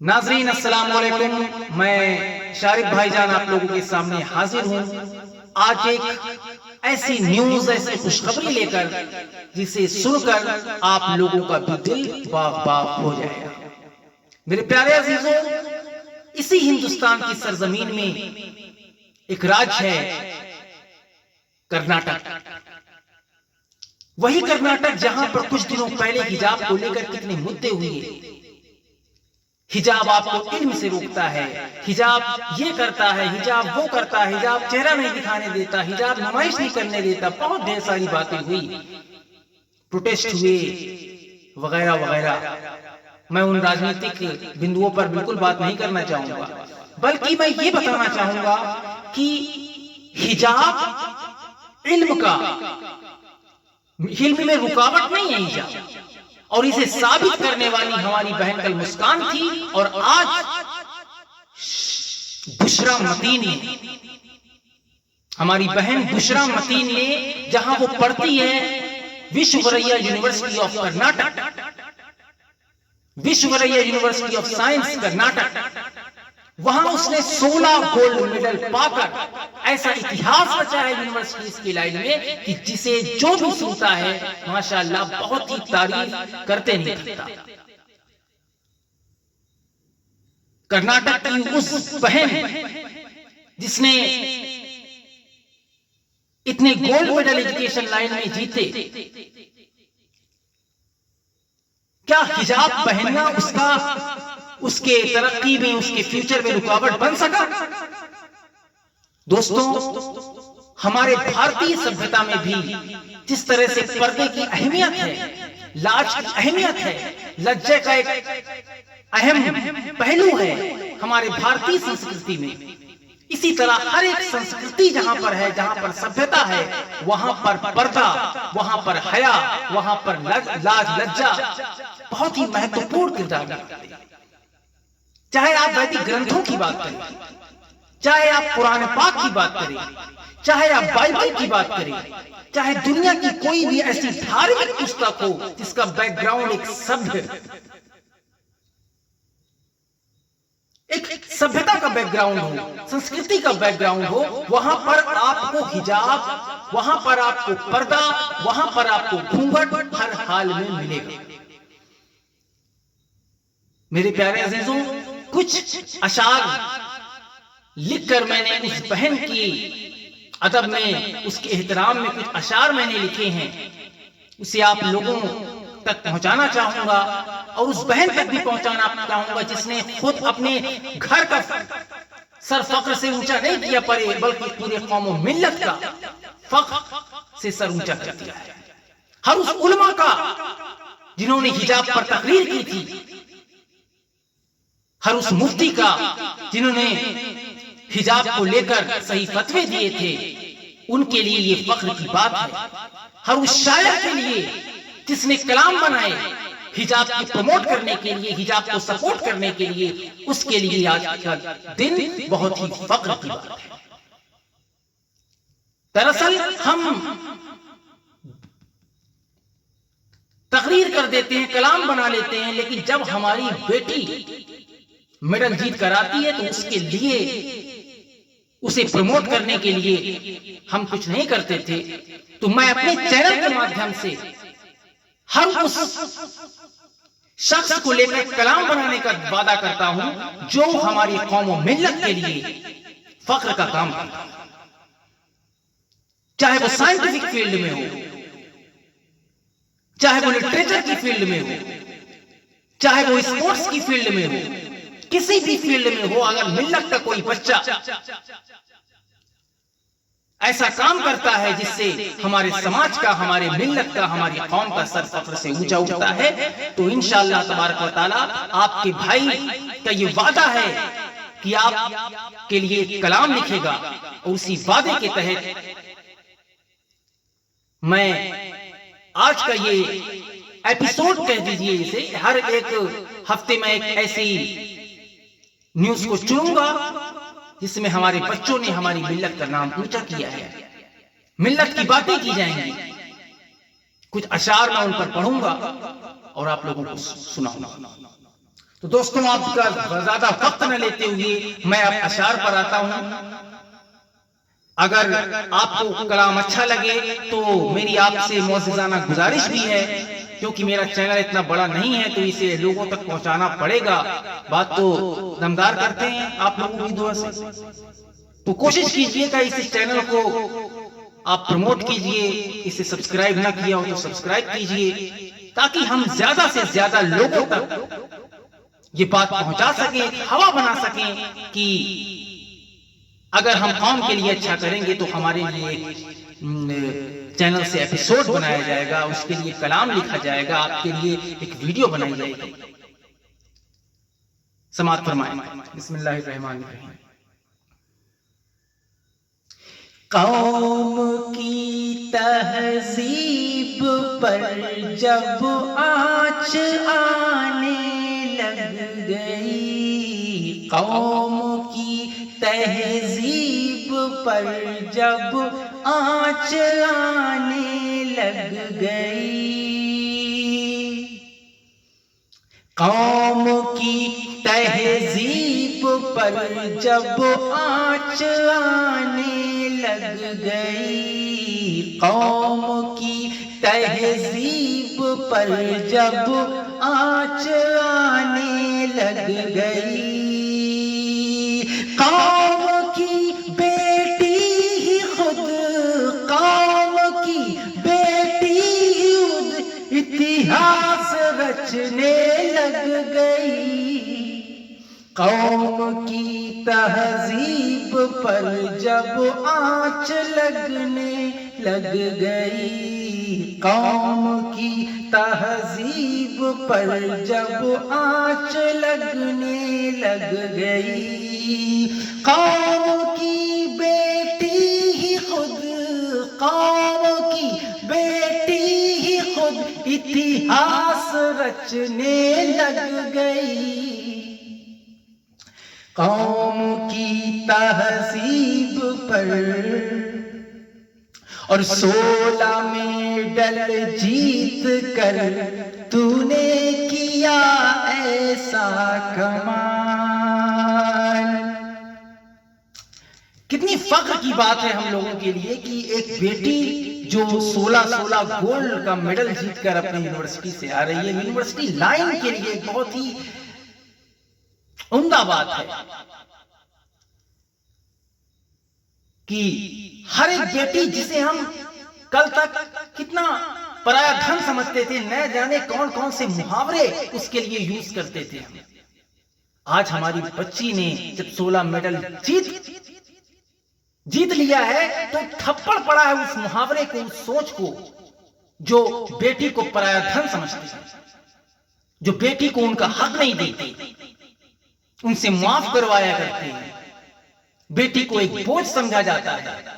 नाजरीन अस्सलाम वालेकुम। मैं शारिक भाईजान आप लोगों के सामने हाजिर हूँ आज एक ऐसी न्यूज, ऐसी खुशखबरी लेकर जिसे सुनकर आप लोगों का भी दिल बाग बाग हो जाएगा। मेरे प्यारे अजीजों, इसी हिंदुस्तान की सरजमीन में एक राज्य है कर्नाटक। वही कर्नाटक जहां पर कुछ दिनों पहले हिजाब को लेकर कितने मुद्दे हुए। हिजाब आपको इल्म से रोकता है, हिजाब ये करता है, हिजाब वो करता है, हिजाब चेहरा नहीं दिखाने देता, हिजाब नुमाइश नहीं करने देता। बहुत ढेर सारी बातें हुई, प्रोटेस्ट हुए वगैरह वगैरह। मैं उन राजनीतिक बिंदुओं पर बिल्कुल बात नहीं करना चाहूंगा, बल्कि मैं ये बताना चाहूंगा कि हिजाब इल्म में रुकावट नहीं है हिजाब, और इसे साबित करने वाली हमारी बहन कल मुस्कान थी। और आज बुशरा मतीन ने, हमारी बहन बुशरा मतीन ने, जहां वो पढ़ती है Visvesvaraya university of Karnataka, Visvesvaraya university of science Karnataka, वहां उसने 16 गोल्ड मेडल पाकर ऐसा इतिहास रचा है यूनिवर्सिटी की लाइन में कि जिसे जो भी सुनता है माशाअल्लाह बहुत ही तारीफ करते नहीं थकता। कर्नाटक की उस बहन जिसने इतने गोल्ड मेडल एजुकेशन लाइन में जीते, क्या हिजाब पहनना उसके तरक्की में, उसके फ्यूचर में रुकावट बन सका? दोस्तों, हमारे भारतीय सभ्यता में भी जिस तरह से पर्दे की अहमियत है, लाज की अहमियत है, लज्जे का एक अहम पहलू है हमारे भारतीय संस्कृति में, इसी तरह हर एक संस्कृति जहां पर है, जहां पर सभ्यता है, वहां पर पर्दा, वहां पर हया, वहां पर लाज लज्जा बहुत ही महत्वपूर्ण किरदार निभाते हैं। चाहे आप वैदिक ग्रंथों की बात करें, चाहे आप कुरान पाक की बात करें, चाहे आप बाइबल की बात करें, चाहे दुनिया की कोई भी ऐसी धार्मिक पुस्तक हो जिसका बैकग्राउंड एक सभ्यता का बैकग्राउंड हो, संस्कृति का बैकग्राउंड हो, वहां पर आपको हिजाब, वहां पर आपको पर्दा, वहां पर आपको घूंघट हर हाल में मिलेगा। मेरे प्यारे अजीजों, कुछ अशार लिखकर मैंने उस बहन की अदब में, उसके एहतराम में कुछ अशार मैंने लिखे हैं, उसे आप लोगों तक पहुंचाना चाहूंगा और उस बहन तक भी पहुंचाना चाहूंगा जिसने खुद अपने घर का सर फख्र से ऊंचा नहीं किया बल्कि पूरे कौम व मिल्लत का फख्र से सर ऊंचा कर दिया है। हर उस उलमा का जिन्होंने हिजाब पर तकरीर की थी, हर उस मुफ्ती का जिन्होंने हिजाब को लेकर सही फतवे दिए थे, उनके लिए ये फख्र की बात है। हर उस शायर के लिए जिसने कलाम बनाए हिजाब को प्रमोट करने के लिए, हिजाब को सपोर्ट करने के लिए, उसके लिए आज का दिन बहुत ही फख्र की बात है। दरअसल हम तकरीर कर देते हैं, कलाम बना लेते हैं, लेकिन जब हमारी बेटी मेडल जीत कर आती है तो उसके लिए, उसे प्रमोट करने के लिए हम कुछ नहीं करते थे। तो मैं अपने चैनल के माध्यम से हर उस शख्स को लेकर कलाम बनाने का वादा करता हूं जो हमारी कौम और मिल्लत के लिए फख्र का काम करता है, चाहे वो साइंटिफिक फील्ड में हो, चाहे वो लिटरेचर की फील्ड में हो, चाहे वो स्पोर्ट्स की फील्ड में हो, किसी भी फील्ड में हो। अगर मिल्लत का कोई बच्चा ऐसा काम करता है जिससे हमारे समाज का, हमारे मिल्लत का, हमारी कौम का सर फख्र से ऊंचा उठता है, तो इंशाअल्लाह तबारक व तआला आपके भाई का ये वादा है कि आप के लिए कलाम लिखेगा, और उसी वादे के तहत मैं आज का ये एपिसोड कह दीजिए इसे, हर एक हफ्ते में एक ऐसी न्यूज को चुनूंगा जिसमें हमारे बच्चों ने हमारी मिल्लत का नाम ऊंचा किया है, मिल्लत की बातें की जाएंगी। कुछ अशार मैं उन पर पढ़ूंगा और आप लोगों को सुनाऊंगा। तो दोस्तों, आपका ज्यादा वक्त न लेते हुए मैं अब अशार पर आता हूं। अगर आपको कलाम अच्छा लगे तो मेरी आपसे मोअज़्ज़ज़ाना गुजारिश भी है, क्योंकि मेरा चैनल इतना बड़ा नहीं है तो इसे लोगों तक पहुंचाना पड़ेगा। बात तो दमदार करते हैं आप लोगों की दुआ से, तो कोशिश कीजिएगा इस चैनल को आप प्रमोट कीजिए। इसे सब्सक्राइब ना किया हो तो सब्सक्राइब कीजिए, ताकि हम ज्यादा से ज्यादा लोगों तक ये बात पहुंचा सकें, हवा बना सकें कि अगर हम कौम के लिए अच्छा करेंगे तो हमारे लिए चैनल से एपिसोड बनाया जाएगा, उसके लिए कलाम लिखा जाएगा, आपके लिए एक वीडियो बनाई जाएगी। समाअत फरमाएं। बिस्मिल्लाहिर्रहमानिर्रहीम। कौम की तहजीब पर जब आँच आने लग गई, कौम की तहजीब पर जब आँच आने लग गई, कौम की तहजीब पर जब आँच आने लग गई, कौम की तहजीब पर जब आँच आने लग गई, कौम की बेटी ही खुद, कौम की बेटी ही खुद इतिहास रचने लग गई, कौम की तहजीब पर जब आँच लगने लग गई, कौम की तहजीब पर जब आँच लगने लग गई, कौम की बेटी ही खुद, कौम की बेटी ही खुद इतिहास रचने लग गई, कौम की तहजीब पर। और 16 मेडल जीत कर तूने किया ऐसा कमाल। कितनी फख्र की बात है हम लोगों के लिए कि एक बेटी जो 16 गोल्ड का मेडल जीतकर अपनी यूनिवर्सिटी से आ रही है। यूनिवर्सिटी लाइन के लिए बहुत ही उम्दा बात है कि हर एक बेटी जिसे हम कल तक कितना पराया धन समझते थे, न जाने कौन कौन से मुहावरे उसके लिए यूज करते थे, आज हमारी बच्ची ने जब 16 मेडल जीत लिया है तो थप्पड़ पड़ा है उस मुहावरे को, उस सोच को जो बेटी को पराया धन समझते हैं, जो बेटी को उनका हक नहीं देते, उनसे माफ करवाया करते हैं। बेटी को एक बोझ समझा जाता है,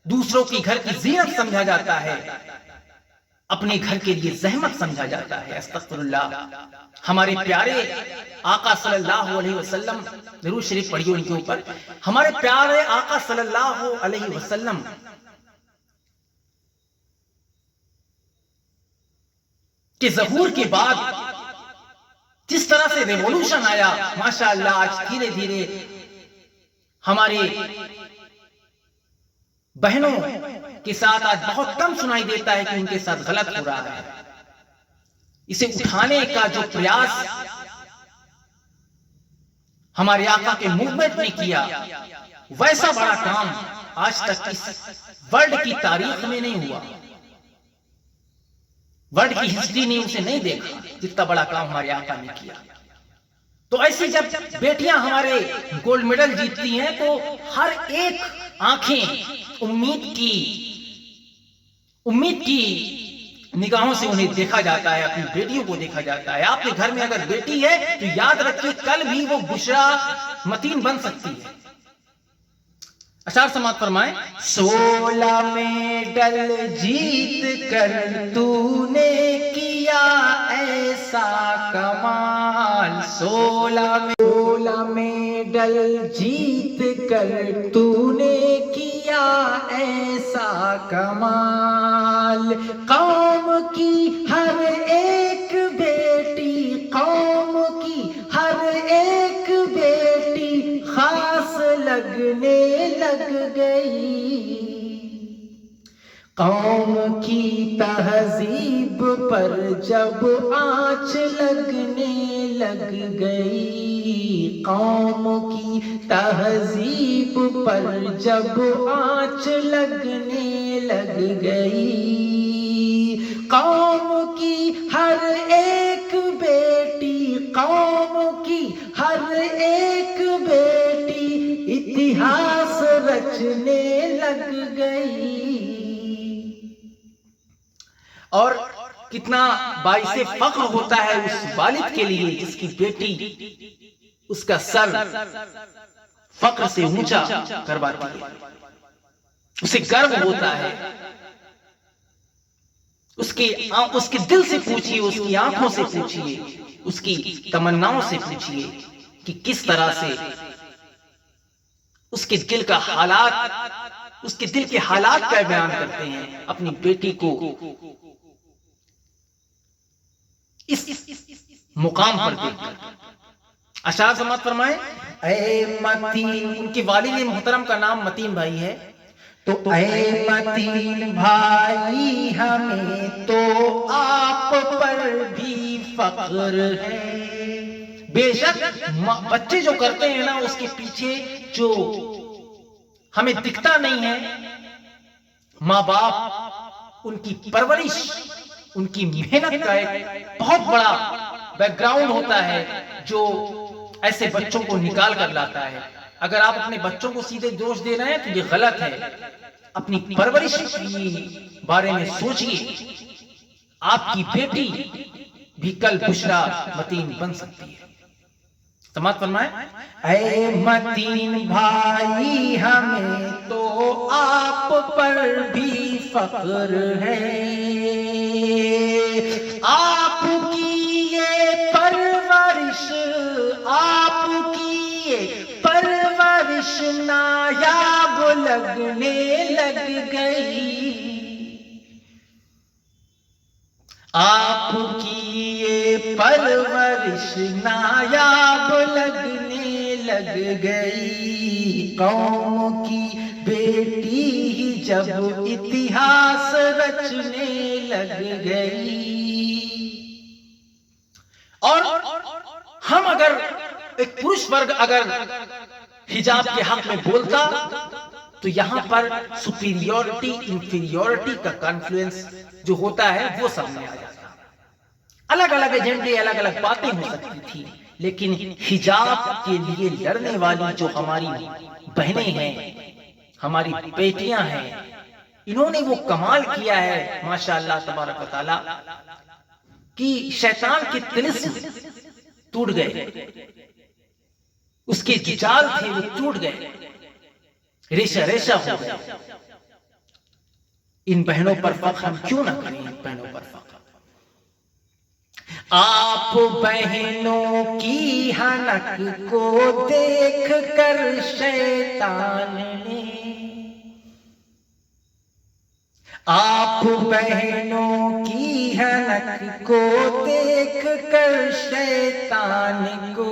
दूसरों की घर की जीनत समझा जाता है, अपने घर के लिए जहमत समझा जाता है। अस्तगफिरुल्लाह। हमारे प्यारे आका सल्लल्लाहु अलैहि वसल्लम, दरूद शरीफ पढ़िए उनके ऊपर। हमारे प्यारे आका सल्लल्लाहु अलैहि वसल्लम के ज़हूर के बाद जिस तरह से रेवोल्यूशन आया, माशाअल्लाह, आज धीरे धीरे हमारे बहनों के साथ आज बहुत कम सुनाई देता है कि उनके साथ गलत हो रहा है। इसे उठाने का जो प्रयास हमारे आका के मूवमेंट ने किया, वैसा बड़ा काम आज तक इस वर्ल्ड की तारीख में नहीं हुआ। वर्ल्ड की हिस्ट्री ने उसे नहीं देखा जितना बड़ा काम हमारे आका ने किया। तो ऐसी जब बेटियां हमारे गोल्ड मेडल जीतती हैं तो हर एक आंखें उम्मीद की निगाहों से उन्हें देखा जाता है, अपनी बेटियों को देखा जाता है। आपके घर में अगर बेटी है तो याद रखिए कल भी वो बुशरा मतीन बन सकती है। अशार समाअत फरमाएं। 16 मेडल जीत कर तूने किया ऐसा कमाल, 16 मेडल जीत कर तूने किया ऐसा कमाल। कौम की हर एक बेटी, कौम की लगने लग गई। कौम की तहजीब पर जब आँच लगने लग गई, कौम की तहजीब पर जब आँच लगने लग गई, कौम की हर एक बेटी, कौम की हर एक बेटी इतिहास रचने लग गई। और कितना बाइसे फख्र होता है उस वालिद के लिए जिसकी बेटी उसका सर फख्र से ऊंचा करवाती है, उसे गर्व होता है। उसके दिल से पूछिए, उसकी आंखों से पूछिए, उसकी तमन्नाओं से पूछिए कि किस तरह से उसके दिल का हालात, उसके दिल के हालात का बयान करते हैं अपनी बेटी को इस मुकाम पर देखकर। अशार समात फरमाए, ऐ मतीन, उनके वालिद मोहतरम का नाम मतीन भाई है, तो ऐ मतीन भाई हमें तो आप पर भी फख्र है। बेशक बच्चे जो करते हैं ना उसके पीछे जो हमें दिखता नहीं है, माँ बाप उनकी परवरिश, उनकी मेहनत का एक बहुत बड़ा बैकग्राउंड होता है जो ऐसे बच्चों को निकाल कर लाता है। अगर आप अपने बच्चों को सीधे दोष दे रहे हैं तो ये गलत है। अपनी परवरिश के बारे में सोचिए, आपकी बेटी भी कल बुशरा मतीन बन सकती है। समात फरमाए, ऐ मतीन भाई हमें तो आप पर भी फख्र है। आपकी ये परवरिश, आपकी ये परवरिश नायाब लगने लग गई। आपकी ये परवरिश नायाब लगने लग गई। कौम की बेटी ही जब इतिहास रचने लग गई। और हम अगर एक पुरुष वर्ग अगर हिजाब के हक में बोलता तो यहां पर सुपीरियोरिटी इंफीरियोरिटी का कॉन्फ्लुएंस जो होता है वो सामने आ जाता। अलग अलग एजेंडे, अलग अलग बातें हो सकती थी, लेकिन हिजाब के लिए लड़ने वाली जो हमारी बहनें हैं, हमारी बेटियां हैं, इन्होंने वो कमाल किया है माशाअल्लाह तबारक व तआला कि शैतान के तिलिस्म टूट गए, उसके जो जाल थे वो टूट गए, रेशा रेशा हो गया। इन बहनों पर फख्र हम क्यों ना करें, इन बहनों पर फख्र। आप बहनों की हनक को देख कर शैतान ने, आप बहनों की हनक को देख कर शैतान को,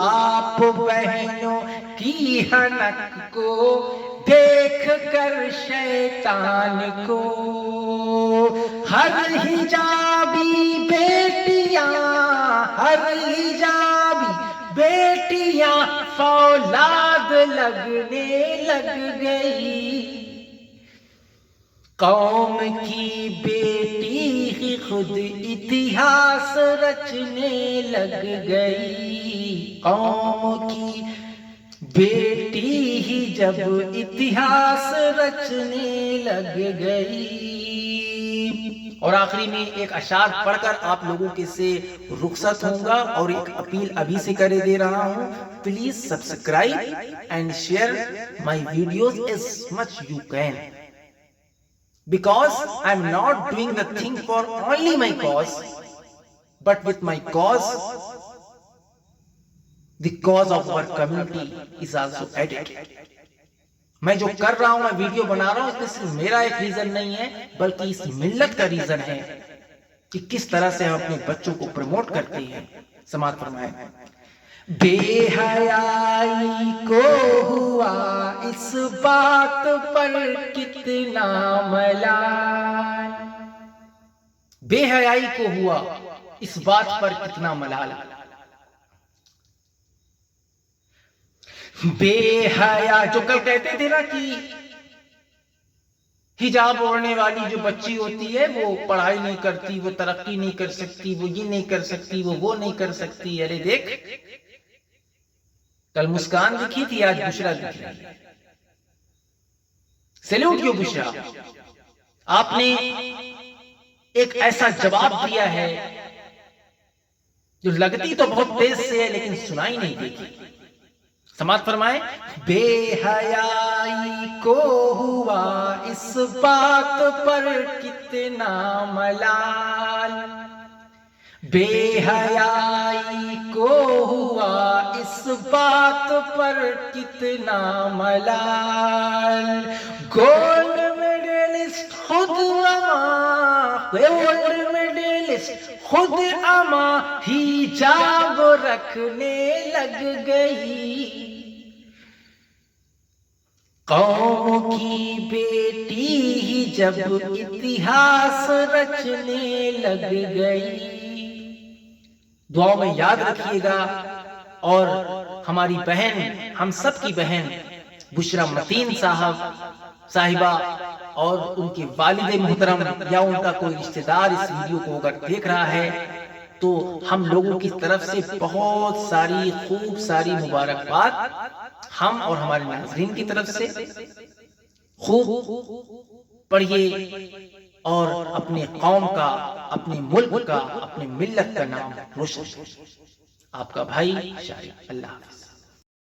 आप बहनों की हनक को देख कर शैतान को, हर हिजाबी बेटियां, हर हिजाबी बेटियां फौलाद लगने लग गई। कौम की बेटी ही खुद इतिहास रचने लग गई। कौम की बेटी ही जब इतिहास रचने लग गई। और आखिरी में एक अशार पढ़कर आप लोगों के से रुखसत होऊंगा और एक अपील अभी से करे दे रहा हूं, please subscribe and share my videos as much you can, because I am not doing the thing for only my cause, but with my cause, the cause of our community is also added. मैं जो कर रहा हूं, मैं video बना रहा हूं, इसमें सिर्फ मेरा एक रीजन नहीं है बल्कि इस मिल्लत का रीजन है कि किस तरह से हम अपने बच्चों को प्रमोट करते हैं। समाज फरमाए, बेहयाई को हुआ इस बात पर कितना मलाल, बेहयाई को हुआ इस बात पर कितना मलाल। बेहया जो कल कहते थे ना कि हिजाब ओढ़ने वाली जो बच्ची होती है वो पढ़ाई नहीं करती, वो तरक्की नहीं कर सकती, वो ये नहीं कर सकती, वो नहीं कर सकती। अरे देख, कल मुस्कान दिखी थी, आज बुशरा दिखी। सैल्यूट क्यों बुशरा, आपने एक ऐसा जवाब दिया है जो लगती तो बहुत तेज से है लेकिन सुनाई नहीं देती। समाज फरमाए, बेहयाई को हुआ इस बात पर कितना मलाल, बेहयाई को हुआ इस बात पर कितना मलाल। गोल्ड मेडलिस्ट खुद अमा, गोल्ड मेडलिस्ट खुद अमा हिजाब रखने लग गई। कौम की बेटी ही जब इतिहास रचने लग गई। दुआओं में याद रखिएगा। और हमारी बहन, हम सब की बहन बुशरा मतीन साहिबा और उनके वालिद मोहतरम या उनका कोई रिश्तेदार इस वीडियो को अगर देख रहा है तो हम लोगों की तरफ से बहुत सारी खूब सारी मुबारकबाद, हम और हमारे नाज़रीन की तरफ से। खूब पढ़िए और अपने कौम का, अपने मुल्क का, अपने मिल्लत का नाम रोशन। आपका भाई शारिक। अल्लाह हाफ़िज़।